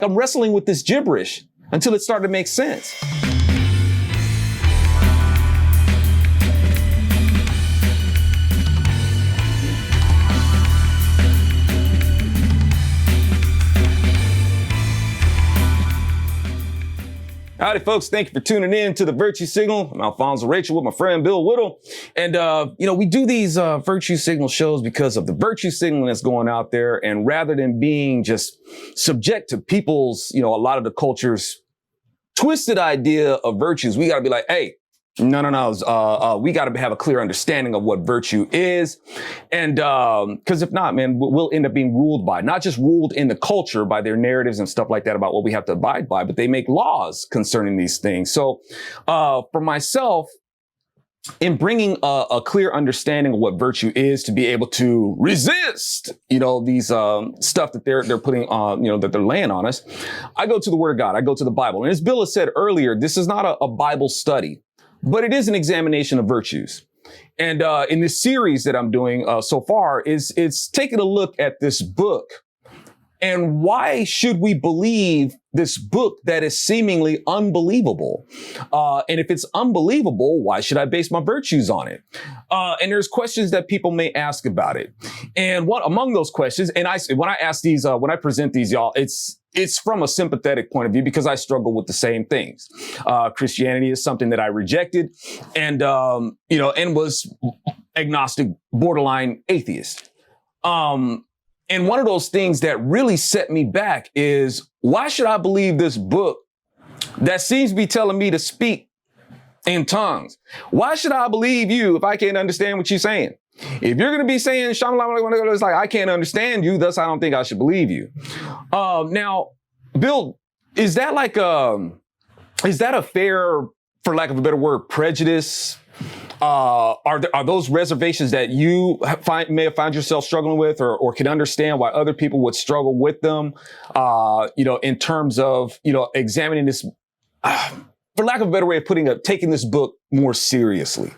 I'm wrestling with this gibberish until it started to make sense. Howdy, folks. Thank you for tuning in to the Virtue Signal. I'm Alfonso Rachel with my friend Bill Whittle. And, we do these Virtue Signal shows because of the virtue signal that's going out there. And rather than being just subject to people's, a lot of the culture's twisted idea of virtues, we got to be like, hey, no. We got to have a clear understanding of what virtue is. And because if not, man, we'll end up being ruled by, not just ruled in the culture by their narratives and stuff like that about what we have to abide by, but they make laws concerning these things. So for myself, in bringing a clear understanding of what virtue is to be able to resist, these stuff that they're putting on, that they're laying on us, I go to the Word of God. I go to the Bible. And as Bill has said earlier, this is not a Bible study, but it is an examination of virtues. And in this series that I'm doing so far, it's taking a look at this book. And why should we believe this book that is seemingly unbelievable? And if it's unbelievable, why should I base my virtues on it? And there's questions that people may ask about it. And what among those questions, and when I present these, y'all, it's from a sympathetic point of view because I struggle with the same things. Christianity is something that I rejected and was agnostic, borderline atheist. And one of those things that really set me back is, why should I believe this book that seems to be telling me to speak in tongues? Why should I believe you if I can't understand what you're saying? If you're going to be saying, it's like, I can't understand you, thus I don't think I should believe you. Now, Bill, is that a fair, for lack of a better word, prejudice? Are those reservations that you may have found yourself struggling with or can understand why other people would struggle with them, in terms of, examining this, for lack of a better way of taking this book more seriously?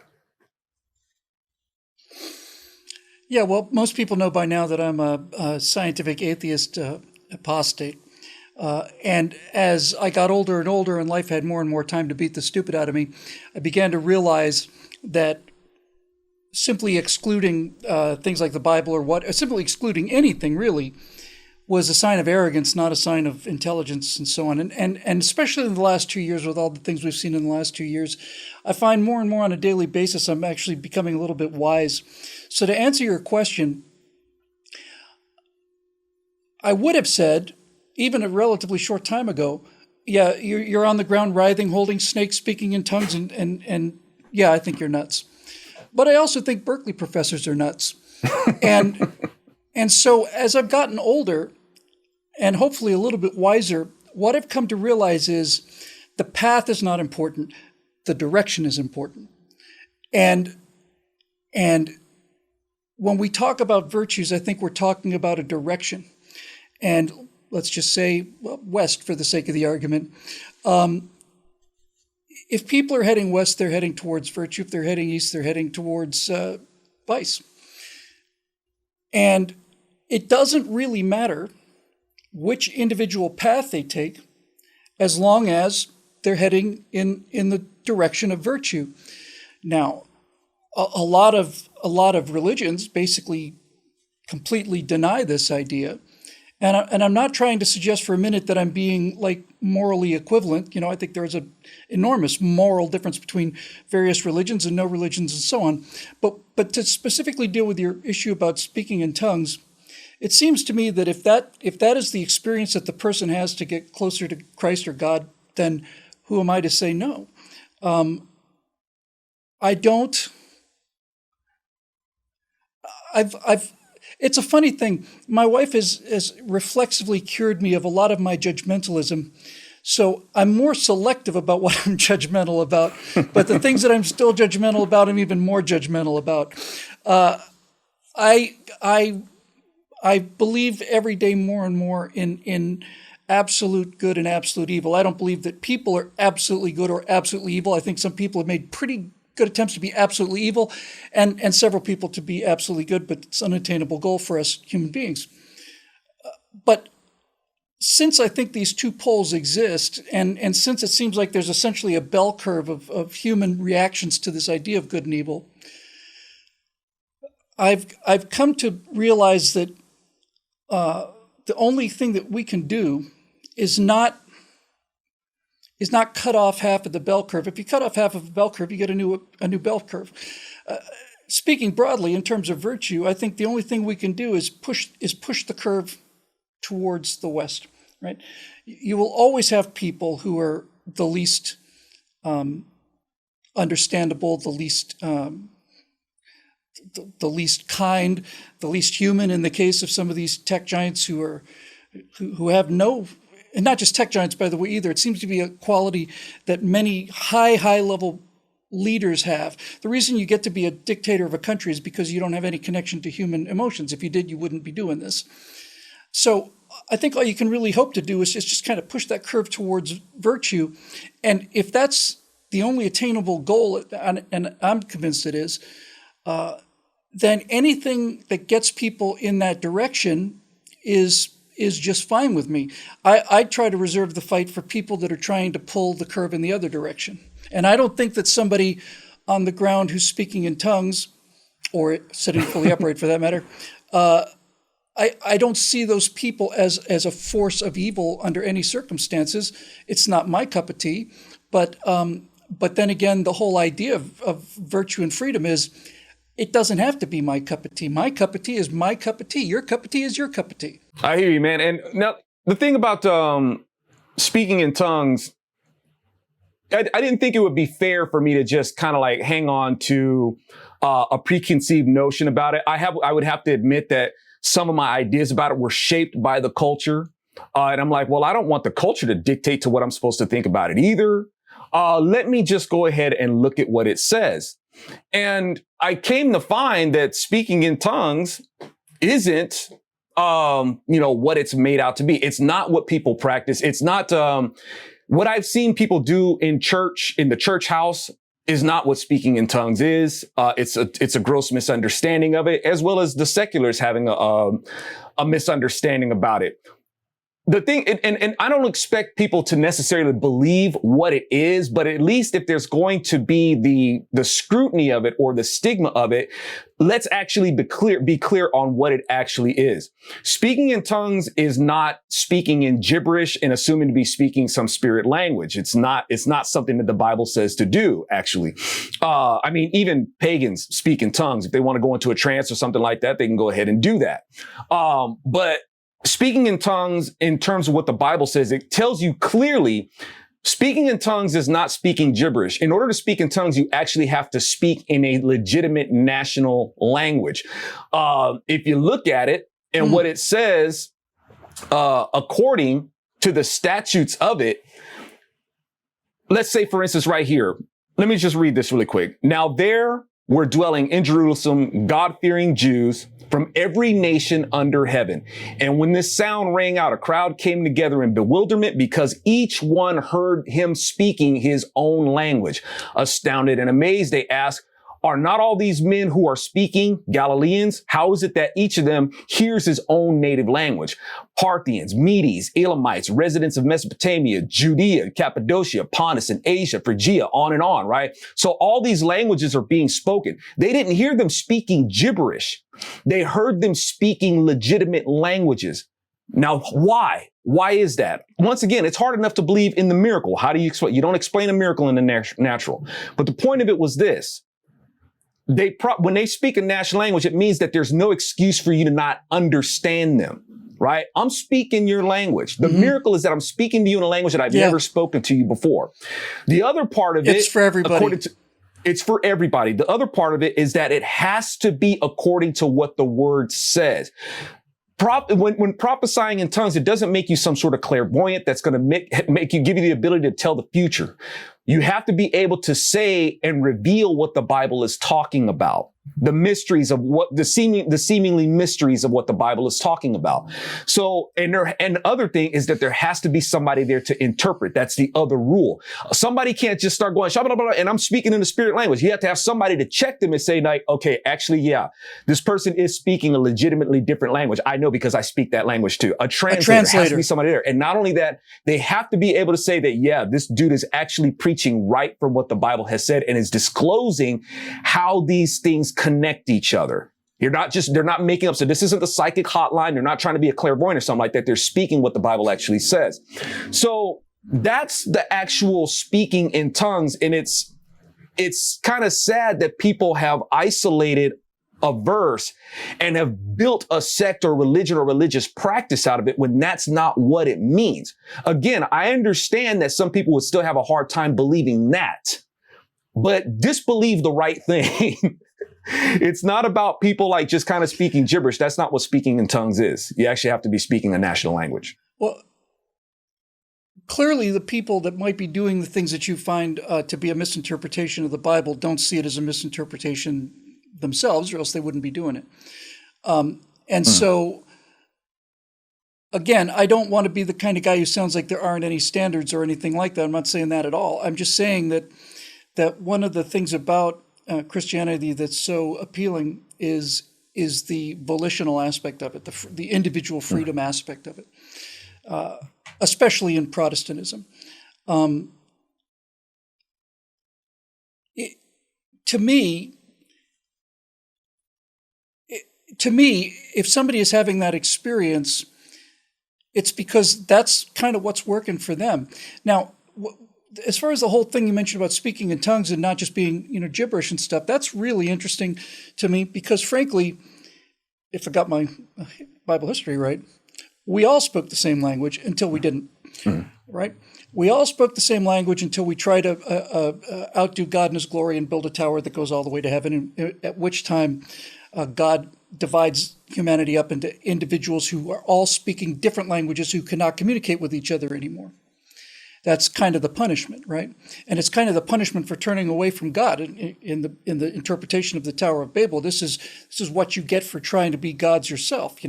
Yeah, well, most people know by now that I'm a scientific atheist apostate. And as I got older and older and life had more and more time to beat the stupid out of me, I began to realize that simply excluding things like the Bible or simply excluding anything really was a sign of arrogance, not a sign of intelligence and so on. And especially in the last 2 years with all the things we've seen in the last 2 years, I find more and more on a daily basis I'm actually becoming a little bit wise. So to answer your question, I would have said, even a relatively short time ago, yeah, you're on the ground writhing, holding snakes, speaking in tongues, and yeah, I think you're nuts. But I also think Berkeley professors are nuts. And so as I've gotten older and hopefully a little bit wiser, what I've come to realize is the path is not important. The direction is important. And when we talk about virtues, I think we're talking about a direction. And let's just say west for the sake of the argument. If people are heading west, they're heading towards virtue. If they're heading east, they're heading towards vice. And it doesn't really matter which individual path they take, as long as they're heading in the direction of virtue. Now, a lot of religions basically completely deny this idea. And I'm not trying to suggest for a minute that I'm being morally equivalent. I think there's an enormous moral difference between various religions and no religions and so on. But to specifically deal with your issue about speaking in tongues, it seems to me that if that is the experience that the person has to get closer to Christ or God, then who am I to say no? I don't. It's a funny thing. My wife has reflexively cured me of a lot of my judgmentalism. So I'm more selective about what I'm judgmental about. But the things that I'm still judgmental about, I'm even more judgmental about. I believe every day more and more in absolute good and absolute evil. I don't believe that people are absolutely good or absolutely evil. I think some people have made pretty good attempts to be absolutely evil and several people to be absolutely good, but it's an unattainable goal for us human beings. But since I think these two poles exist, and since it seems like there's essentially a bell curve of human reactions to this idea of good and evil, I've come to realize that the only thing that we can do is not cut off half of the bell curve. If you cut off half of a bell curve, you get a new bell curve. Speaking broadly in terms of virtue, I think the only thing we can do is push the curve towards the west. Right? You will always have people who are the least understandable, the least kind, the least human. In the case of some of these tech giants who have no, and not just tech giants, by the way, either. It seems to be a quality that many high level leaders have. The reason you get to be a dictator of a country is because you don't have any connection to human emotions. If you did, you wouldn't be doing this. So I think all you can really hope to do is just kind of push that curve towards virtue. And if that's the only attainable goal, and I'm convinced it is, then anything that gets people in that direction is just fine with me. I try to reserve the fight for people that are trying to pull the curve in the other direction. And I don't think that somebody on the ground who's speaking in tongues, or sitting fully upright for that matter, I don't see those people as a force of evil under any circumstances. It's not my cup of tea. But then again, the whole idea of virtue and freedom is it doesn't have to be my cup of tea. My cup of tea is my cup of tea. Your cup of tea is your cup of tea. I hear you, man. And now the thing about speaking in tongues, I didn't think it would be fair for me to just kind of like hang on to a preconceived notion about it. I would have to admit that some of my ideas about it were shaped by the culture. And I'm like, well, I don't want the culture to dictate to what I'm supposed to think about it either. Let me just go ahead and look at what it says. And I came to find that speaking in tongues isn't, what it's made out to be. It's not what people practice. It's not, what I've seen people do in church, in the church house, is not what speaking in tongues is. It's a gross misunderstanding of it, as well as the seculars having a misunderstanding about it. The thing, and I don't expect people to necessarily believe what it is, but at least if there's going to be the scrutiny of it or the stigma of it, let's actually be clear on what it actually is. Speaking in tongues is not speaking in gibberish and assuming to be speaking some spirit language. It's not something that the Bible says to do, actually. Even pagans speak in tongues. If they want to go into a trance or something like that, they can go ahead and do that. But speaking in tongues, in terms of what the Bible says, it tells you clearly, speaking in tongues is not speaking gibberish. In order to speak in tongues, you actually have to speak in a legitimate national language. If you look at it and what it says, according to the statutes of it, let's say, for instance, right here, let me just read this really quick. Now there were dwelling in Jerusalem God-fearing Jews from every nation under heaven. And when this sound rang out, a crowd came together in bewilderment because each one heard him speaking his own language. Astounded and amazed, they asked, are not all these men who are speaking Galileans? How is it that each of them hears his own native language? Parthians, Medes, Elamites, residents of Mesopotamia, Judea, Cappadocia, Pontus, and Asia, Phrygia, on and on, right? So all these languages are being spoken. They didn't hear them speaking gibberish. They heard them speaking legitimate languages. Now, why? Why is that? Once again, it's hard enough to believe in the miracle. How do you explain? You don't explain a miracle in the natural. But the point of it was this. When they speak a national language, it means that there's no excuse for you to not understand them, right? I'm speaking your language. The miracle is that I'm speaking to you in a language that I've never spoken to you before. The other part of it's for everybody. It's for everybody. The other part of it is that it has to be according to what the word says. When prophesying in tongues, it doesn't make you some sort of clairvoyant that's going to give you the ability to tell the future. You have to be able to say and reveal what the Bible is talking about. the mysteries of what the seemingly mysteries of what the Bible is talking about. So, and the other thing is that there has to be somebody there to interpret. That's the other rule. Somebody can't just start going, blah, blah, blah, and I'm speaking in the spirit language. You have to have somebody to check them and say, like, okay, actually, yeah, this person is speaking a legitimately different language. I know because I speak that language too. A translator has to be somebody there. And not only that, they have to be able to say that, yeah, this dude is actually preaching right from what the Bible has said and is disclosing how these things connect each other. They're not making up. So this isn't the psychic hotline. They're not trying to be a clairvoyant or something like that. They're speaking what the Bible actually says. So that's the actual speaking in tongues. And it's kind of sad that people have isolated a verse and have built a sect or religion or religious practice out of it when that's not what it means. Again, I understand that some people would still have a hard time believing that, but disbelieve the right thing. It's not about people like just kind of speaking gibberish. That's not what speaking in tongues is. You actually have to be speaking a national language. Well, clearly the people that might be doing the things that you find to be a misinterpretation of the Bible don't see it as a misinterpretation themselves, or else they wouldn't be doing it. So, again, I don't want to be the kind of guy who sounds like there aren't any standards or anything like that. I'm not saying that at all. I'm just saying that one of the things about Christianity that's so appealing is the volitional aspect of it, the individual freedom aspect of it, especially in Protestantism. To me, if somebody is having that experience, it's because that's kind of what's working for them. Now, as far as the whole thing you mentioned about speaking in tongues and not just being, gibberish and stuff, that's really interesting to me because, frankly, if I got my Bible history right, we all spoke the same language until we didn't, right? We all spoke the same language until we tried to outdo God in his glory and build a tower that goes all the way to heaven, at which time God divides humanity up into individuals who are all speaking different languages who cannot communicate with each other anymore. That's kind of the punishment, right? And it's kind of the punishment for turning away from God in the interpretation of the Tower of Babel. This is what you get for trying to be gods yourself.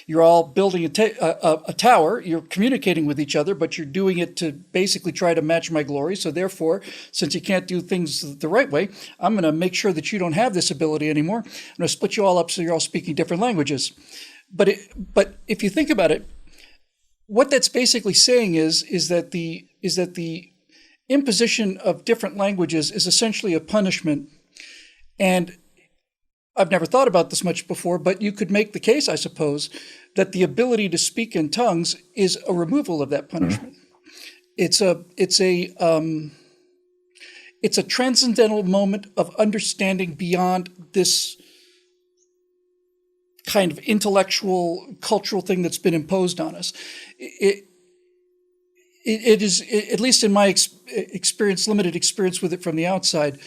You're all building a tower. You're communicating with each other, but you're doing it to basically try to match my glory. So therefore, since you can't do things the right way, I'm going to make sure that you don't have this ability anymore. I'm going to split you all up so you're all speaking different languages. But if you think about it, what that's basically saying is that the imposition of different languages is essentially a punishment. And I've never thought about this much before, but you could make the case, I suppose, that the ability to speak in tongues is a removal of that punishment. It's a transcendental moment of understanding beyond this kind of intellectual, cultural thing that's been imposed on us. It is, at least in my limited experience with it from the outside,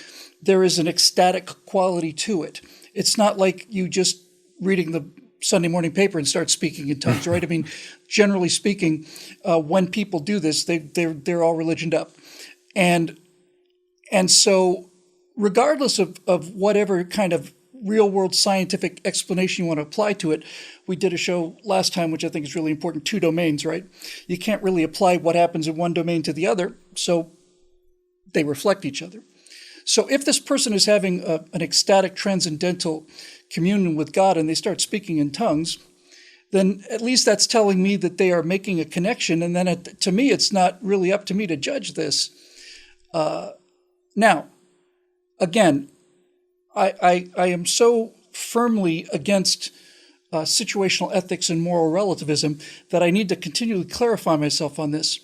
there is an ecstatic quality to it. It's not like you just reading the Sunday morning paper and start speaking in tongues, right? I mean, generally speaking, when people do this, they're all religioned up. And so regardless of whatever kind of real world scientific explanation you want to apply to it, we did a show last time, which I think is really important, 2 domains, right? You can't really apply what happens in one domain to the other, so they reflect each other. So if this person is having an ecstatic transcendental communion with God and they start speaking in tongues, then at least that's telling me that they are making a connection. And then to me, it's not really up to me to judge this. Now, again, I am so firmly against situational ethics and moral relativism that I need to continually clarify myself on this.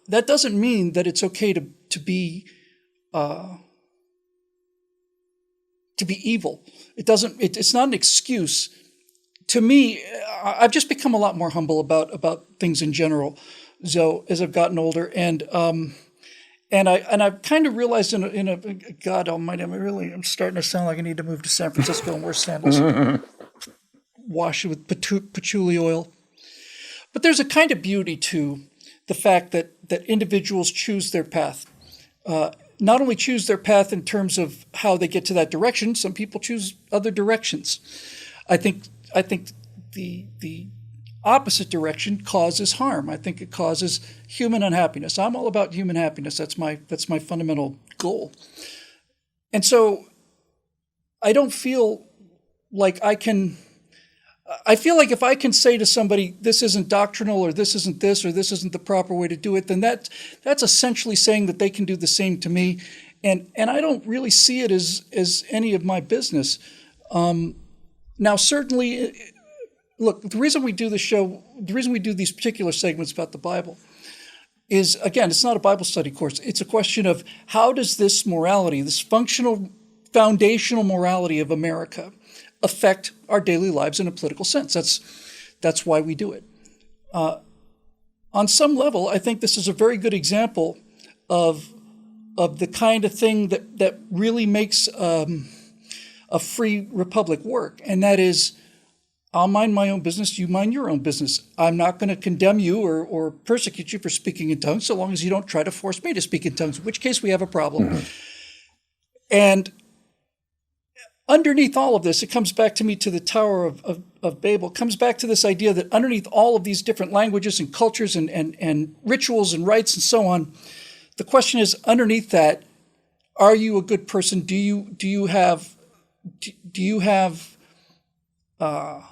That doesn't mean that it's okay to be evil. It's not an excuse. To me, I've just become a lot more humble about things in general, so as I've gotten older, and I've kind of realized in a God Almighty, I'm starting to sound like I need to move to San Francisco and wear sandals, wash it with patchouli oil. But there's a kind of beauty to the fact that individuals choose their path. not only choose their path in terms of how they get to that direction, some people choose other directions. I think the opposite direction causes harm. I think it causes human unhappiness. I'm all about human happiness. That's my fundamental goal. And so I don't feel like I feel like if I can say to somebody, this isn't doctrinal, or this isn't this, or this isn't the proper way to do it, then that's essentially saying that they can do the same to me. And I don't really see it as any of my business. Now, certainly, look, the reason we do the show, the reason we do these particular segments about the Bible is, again, it's not a Bible study course. It's a question of how does this morality, this functional, foundational morality of America affect our daily lives in a political sense. That's why we do it. On some level, I think this is a very good example of the kind of thing that really makes a free republic work, and that is, I'll mind my own business, you mind your own business. I'm not going to condemn you or persecute you for speaking in tongues so long as you don't try to force me to speak in tongues, in which case we have a problem. Mm-hmm. And underneath all of this, it comes back to me to the Tower of Babel. It comes back to this idea that underneath all of these different languages and cultures and rituals and rites and so on, the question is, underneath that, are you a good person? Do you have a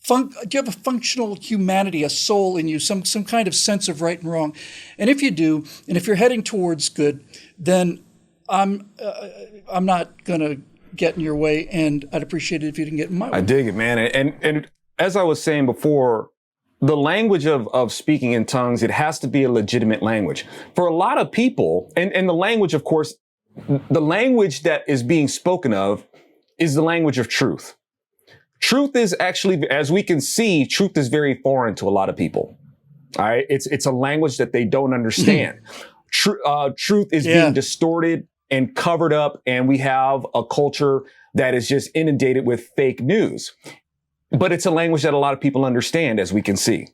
functional humanity, a soul in you, some kind of sense of right and wrong? And if you do, and if you're heading towards good, then I'm not going to get in your way, and I'd appreciate it if you didn't get in my way. I dig it, man. And as I was saying before, the language of speaking in tongues, it has to be a legitimate language. For a lot of people, and the language, of course, the language that is being spoken of is the language of truth. Truth is actually, as we can see, truth is very foreign to a lot of people. All right. It's a language that they don't understand. Truth is being distorted and covered up, and we have a culture that is just inundated with fake news. But it's a language that a lot of people understand, as we can see.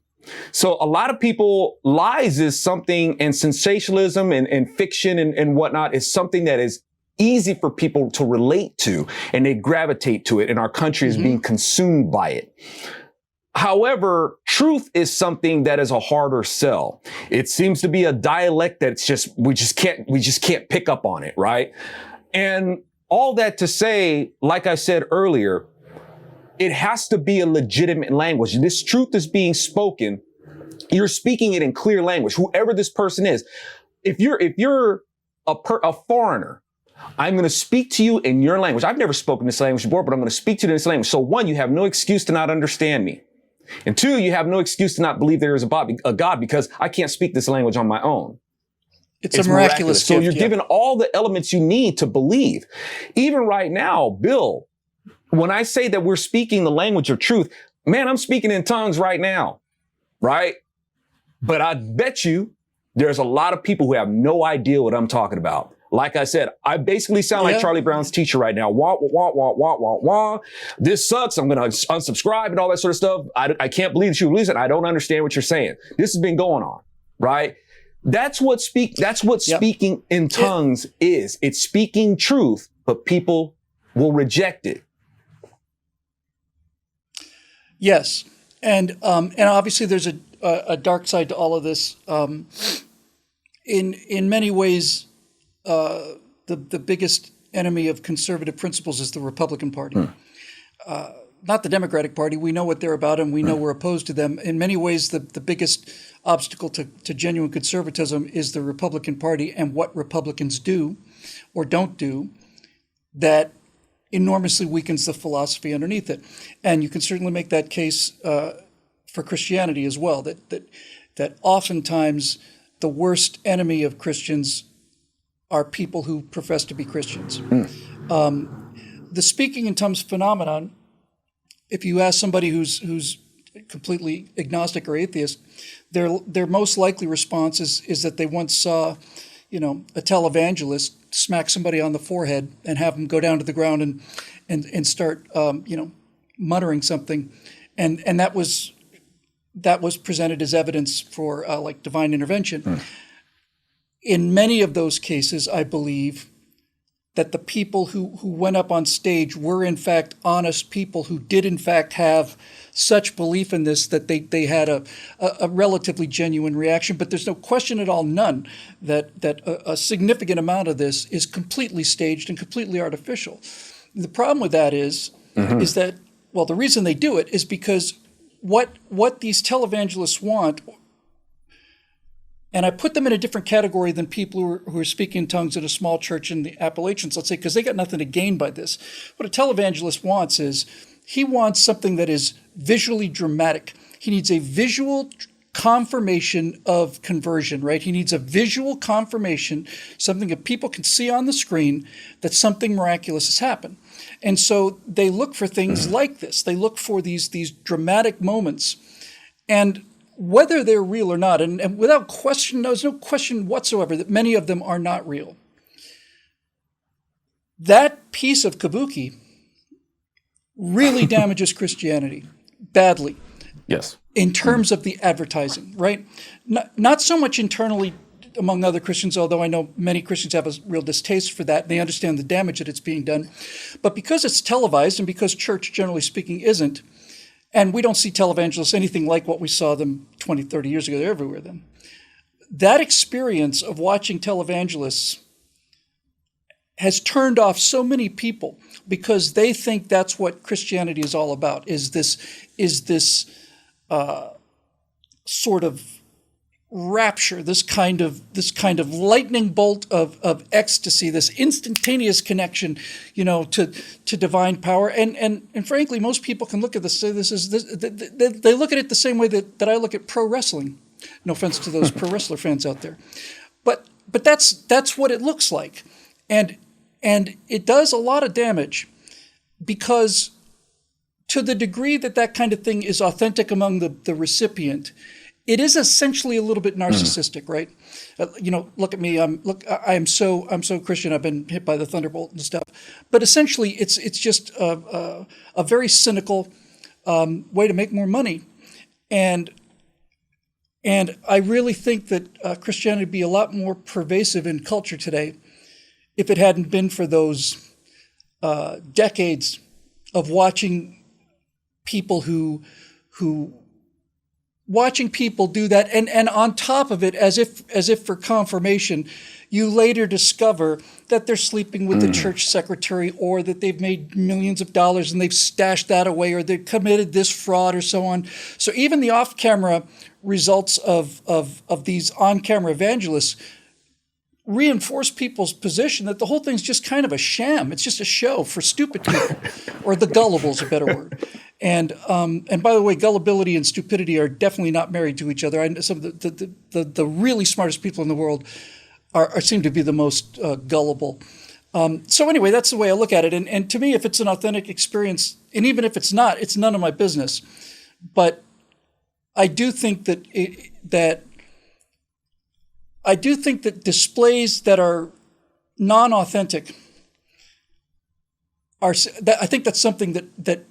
So a lot of people, lies is something, and sensationalism and fiction and whatnot is something that is easy for people to relate to, and they gravitate to it, and our country is being consumed by it. However, truth is something that is a harder sell. It seems to be a dialect that's we just can't pick up on it, right? And all that to say, like I said earlier, it has to be a legitimate language. This truth is being spoken. You're speaking it in clear language, whoever this person is. If you're a foreigner, I'm going to speak to you in your language. I've never spoken this language before, but I'm going to speak to you in this language. So one, you have no excuse to not understand me. And two, you have no excuse to not believe there is a God, because I can't speak this language on my own. It's a miraculous gift. So you're given all the elements you need to believe. Even right now, Bill, when I say that we're speaking the language of truth, man, I'm speaking in tongues right now, right? But I bet you there's a lot of people who have no idea what I'm talking about. Like I said, I basically sound like Charlie Brown's teacher right now. Wah, wah, wah, wah, wah, wah. This sucks. I'm going to unsubscribe and all that sort of stuff. I can't believe that you release it. I don't understand what you're saying. This has been going on, right? That's what speaking in tongues is. It's speaking truth, but people will reject it. Yes. And obviously there's a dark side to all of this. In many ways, the biggest enemy of conservative principles is the Republican Party. Not the Democratic Party. We know what they're about, and we know we're opposed to them. In many ways, the biggest obstacle to genuine conservatism is the Republican Party and what Republicans do or don't do that enormously weakens the philosophy underneath it. And you can certainly make that case for Christianity as well, that oftentimes the worst enemy of Christians are people who profess to be Christians. The speaking in tongues phenomenon, if you ask somebody who's completely agnostic or atheist, their most likely response is that they once saw, a televangelist smack somebody on the forehead and have them go down to the ground and start, muttering something, and that was presented as evidence for like divine intervention. in many of those cases, I believe that the people who went up on stage were in fact honest people who did in fact have such belief in this that they had a relatively genuine reaction. But there's no question at all, none, that a significant amount of this is completely staged and completely artificial. The problem with that is that, well, the reason they do it is because what these televangelists want, and I put them in a different category than people who are speaking in tongues in a small church in the Appalachians, let's say, because they got nothing to gain by this. What a televangelist wants is, he wants something that is visually dramatic. He needs a visual confirmation of conversion, right? He needs a visual confirmation, something that people can see on the screen, that something miraculous has happened. And so they look for things like this. They look for these dramatic moments. And whether they're real or not, and without question, there's no question whatsoever that many of them are not real. That piece of kabuki really damages Christianity badly. Yes. In terms of the advertising, right? Not so much internally among other Christians, although I know many Christians have a real distaste for that. And they understand the damage that it's being done. But because it's televised and because church, generally speaking, isn't, and we don't see televangelists anything like what we saw them 20, 30 years ago. They're everywhere then. That experience of watching televangelists has turned off so many people because they think that's what Christianity is all about, is this sort of rapture, this kind of lightning bolt of ecstasy, this instantaneous connection, to divine power. And frankly, most people can look at this, say they look at it the same way that I look at pro wrestling. No offense to those pro wrestler fans out there, but that's what it looks like, and it does a lot of damage because to the degree that kind of thing is authentic among the recipient, it is essentially a little bit narcissistic, right? Look at me. I'm so Christian. I've been hit by the thunderbolt and stuff. But essentially, it's just a very cynical way to make more money, and I really think that Christianity would be a lot more pervasive in culture today if it hadn't been for those decades of watching people watching people do that, and on top of it, as if for confirmation, you later discover that they're sleeping with the church secretary, or that they've made millions of dollars and they've stashed that away, or they've committed this fraud, or so on. So even the off-camera results of these on-camera evangelists reinforce people's position that the whole thing's just kind of a sham. It's just a show for stupid people, or the gullible is a better word. And by the way, gullibility and stupidity are definitely not married to each other. Some of the really smartest people in the world seem to be the most gullible. So anyway, that's the way I look at it. And to me, if it's an authentic experience, and even if it's not, it's none of my business. But I do think that displays that are non-authentic I think that's something that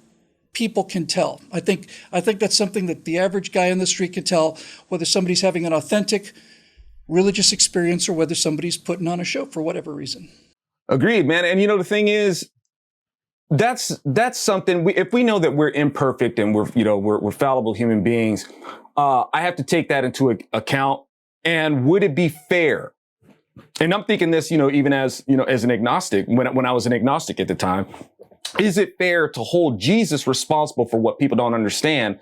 people can tell. I think that's something that the average guy on the street can tell, whether somebody's having an authentic religious experience or whether somebody's putting on a show for whatever reason. Agreed, man. And the thing is, that's something. If we know that we're imperfect and we're fallible human beings, I have to take that into account. And would it be fair? And I'm thinking this, even as an agnostic, when I was an agnostic at the time, is it fair to hold Jesus responsible for what people don't understand?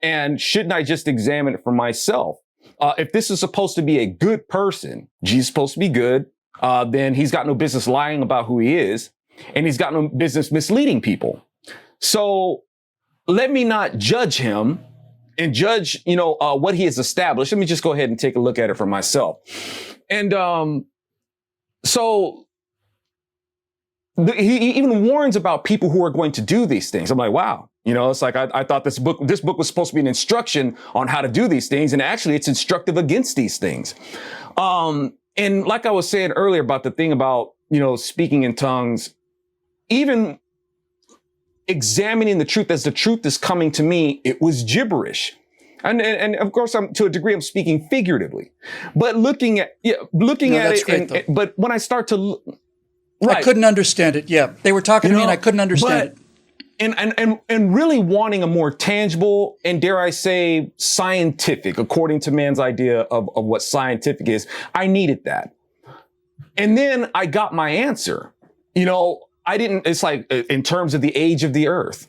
And shouldn't I just examine it for myself? If this is supposed to be a good person, Jesus is supposed to be good, then he's got no business lying about who he is, and he's got no business misleading people. So let me not judge him and judge, what he has established. Let me just go ahead and take a look at it for myself. And so he even warns about people who are going to do these things. I'm like, wow. It's like I thought this book was supposed to be an instruction on how to do these things. And actually, it's instructive against these things. And like I was saying earlier about the thing about, speaking in tongues, even examining the truth as the truth is coming to me, it was gibberish. And of course, to a degree, I'm speaking figuratively, but looking at it, but when I start to, I couldn't understand it. Yeah. They were talking to me and I couldn't understand it. And really wanting a more tangible and, dare I say, scientific, according to man's idea of what scientific is, I needed that. And then I got my answer. It's like in terms of the age of the earth,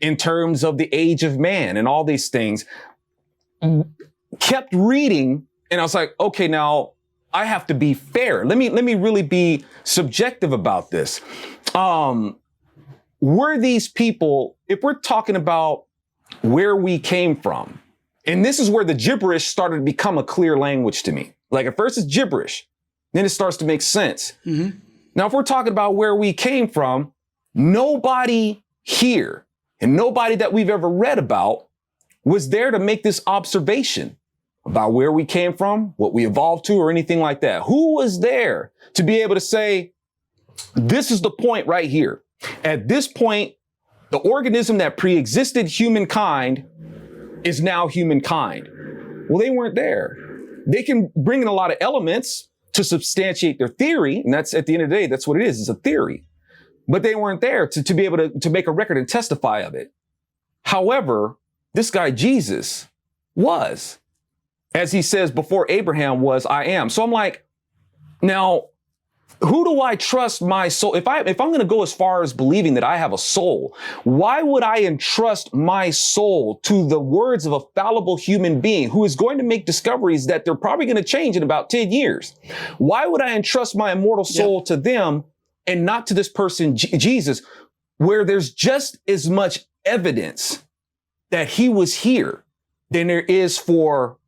in terms of the age of man and all these things, kept reading. And I was like, okay, now I have to be fair. Let me really be subjective about this. Were these people, if we're talking about where we came from, and this is where the gibberish started to become a clear language to me. Like at first it's gibberish, then it starts to make sense. Mm-hmm. Now, if we're talking about where we came from, nobody here and nobody that we've ever read about was there to make this observation about where we came from, what we evolved to, or anything like that. Who was there to be able to say, this is the point right here? At this point, the organism that pre-existed humankind is now humankind. Well, they weren't there. They can bring in a lot of elements to substantiate their theory, and that's, at the end of the day, that's what it is. It's a theory. But they weren't there to be able to make a record and testify of it. However, this guy Jesus was. As he says, before Abraham was, I am. So I'm like, now, who do I trust my soul? If I'm going to go as far as believing that I have a soul, why would I entrust my soul to the words of a fallible human being who is going to make discoveries that they're probably going to change in about 10 years? Why would I entrust my immortal soul to them and not to this person, Jesus, where there's just as much evidence that he was here than there is for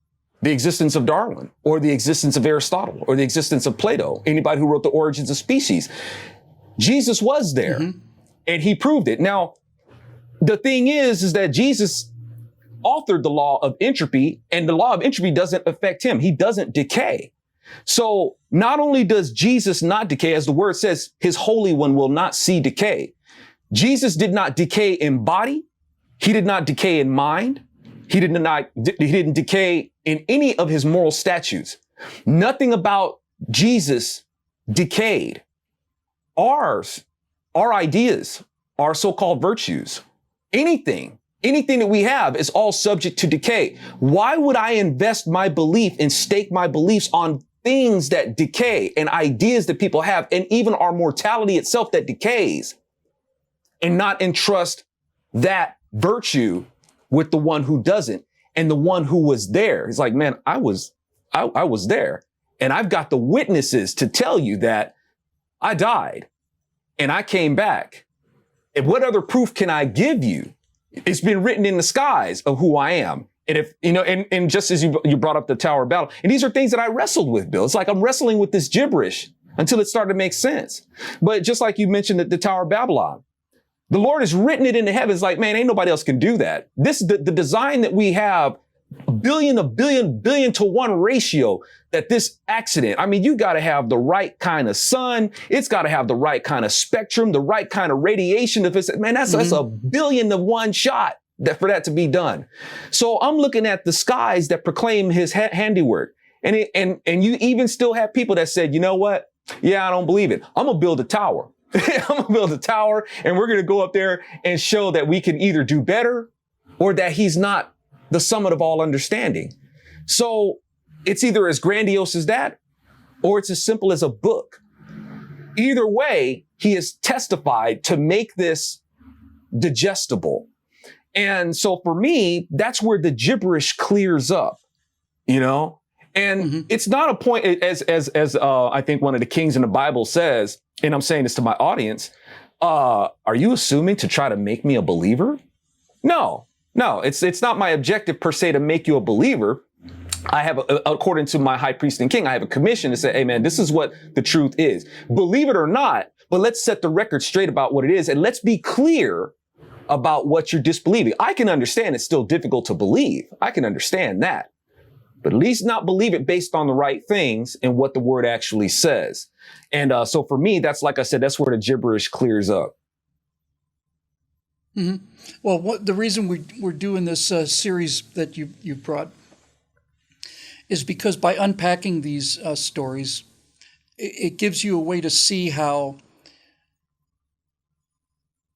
the existence of Darwin or the existence of Aristotle or the existence of Plato, anybody who wrote The Origins of Species? Jesus was there and he proved it. Now, the thing is that Jesus authored the law of entropy, and the law of entropy doesn't affect him. He doesn't decay. So not only does Jesus not decay, as the word says, his Holy One will not see decay. Jesus did not decay in body. He did not decay in mind. He didn't decay in any of his moral statutes. Nothing about Jesus decayed. Our ideas, our so-called virtues, anything that we have is all subject to decay. Why would I invest my belief and stake my beliefs on things that decay and ideas that people have, and even our mortality itself that decays, and not entrust that virtue with the one who doesn't, and the one who was there? He's like, man, I was there, and I've got the witnesses to tell you that I died and I came back. And what other proof can I give you? It's been written in the skies of who I am. And if, and just as you brought up the Tower of Babel, and these are things that I wrestled with, Bill. It's like I'm wrestling with this gibberish until it started to make sense. But just like you mentioned the Tower of Babylon, the Lord has written it in the heavens like, man, ain't nobody else can do that. This, the design that we have, a billion to one ratio, that this accident, I mean, you got to have the right kind of sun. It's got to have the right kind of spectrum, the right kind of radiation. If it's, man, that's a billion to one shot for that to be done. So I'm looking at the skies that proclaim his handiwork. And you even still have people that said, you know what? Yeah, I don't believe it. I'm going to build a tower. I'm going to build a tower, and we're going to go up there and show that we can either do better or that he's not the summit of all understanding. So it's either as grandiose as that, or it's as simple as a book. Either way, he has testified to make this digestible. And so for me, that's where the gibberish clears up, And it's not a point, as I think one of the kings in the Bible says, and I'm saying this to my audience, are you assuming to try to make me a believer? No, it's not my objective per se to make you a believer. I have, according to my high priest and king, I have a commission to say, hey man, this is what the truth is. Believe it or not, but let's set the record straight about what it is, and let's be clear about what you're disbelieving. I can understand it's still difficult to believe. I can understand that. But at least not believe it based on the right things and what the word actually says. And so for me, that's, like I said, that's where the gibberish clears up. Well, the reason we're doing this series that you brought is because by unpacking these stories, it gives you a way to see how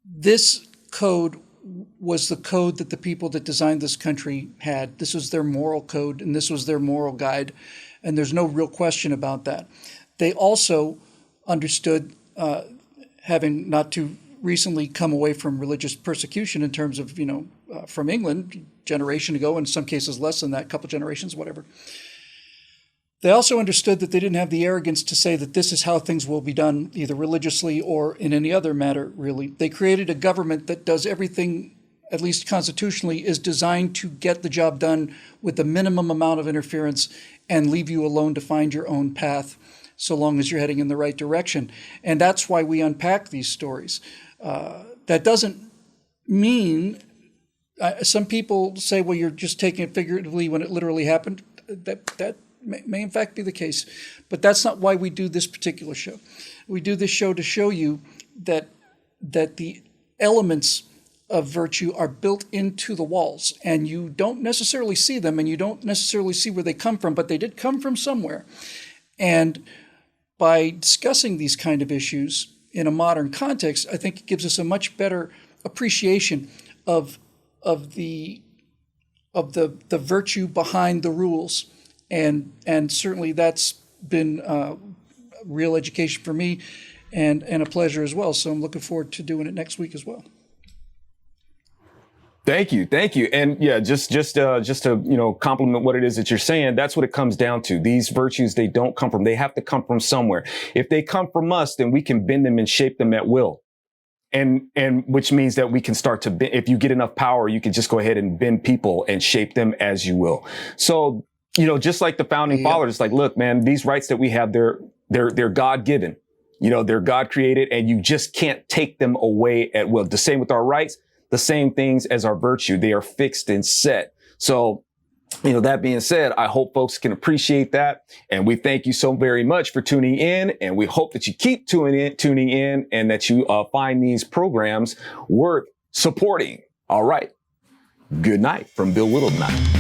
this code was the code that the people that designed this country had. This was their moral code, and this was their moral guide, and there's no real question about that. They also understood, having not too recently come away from religious persecution in terms of, from England, a generation ago, in some cases less than that, a couple generations, whatever. They also understood that they didn't have the arrogance to say that this is how things will be done, either religiously or in any other matter, really. They created a government that does everything, at least constitutionally, is designed to get the job done with the minimum amount of interference and leave you alone to find your own path, so long as you're heading in the right direction. And that's why we unpack these stories. That doesn't mean, some people say, well, you're just taking it figuratively when it literally happened. That may in fact be the case, but that's not why we do this particular show. We do this show to show you that the elements of virtue are built into the walls, and you don't necessarily see them, and you don't necessarily see where they come from, but they did come from somewhere. And by discussing these kind of issues in a modern context, I think it gives us a much better appreciation of the virtue behind the rules. And certainly that's been real education for me and a pleasure as well. So I'm looking forward to doing it next week as well. Thank you. And yeah, just to, compliment what it is that you're saying, that's what it comes down to. These virtues, they don't come from, they have to come from somewhere. If they come from us, then we can bend them and shape them at will. And which means that we can start to bend. If you get enough power, you can just go ahead and bend people and shape them as you will. So, just like the founding fathers, it's like, look, man, these rights that we have, they're God-given. They're God-created, and you just can't take them away at will. The same with our rights, the same things as our virtue. They are fixed and set. So, that being said, I hope folks can appreciate that. And we thank you so very much for tuning in. And we hope that you keep tuning in, and that you find these programs worth supporting. All right. Good night from Bill Whittle tonight.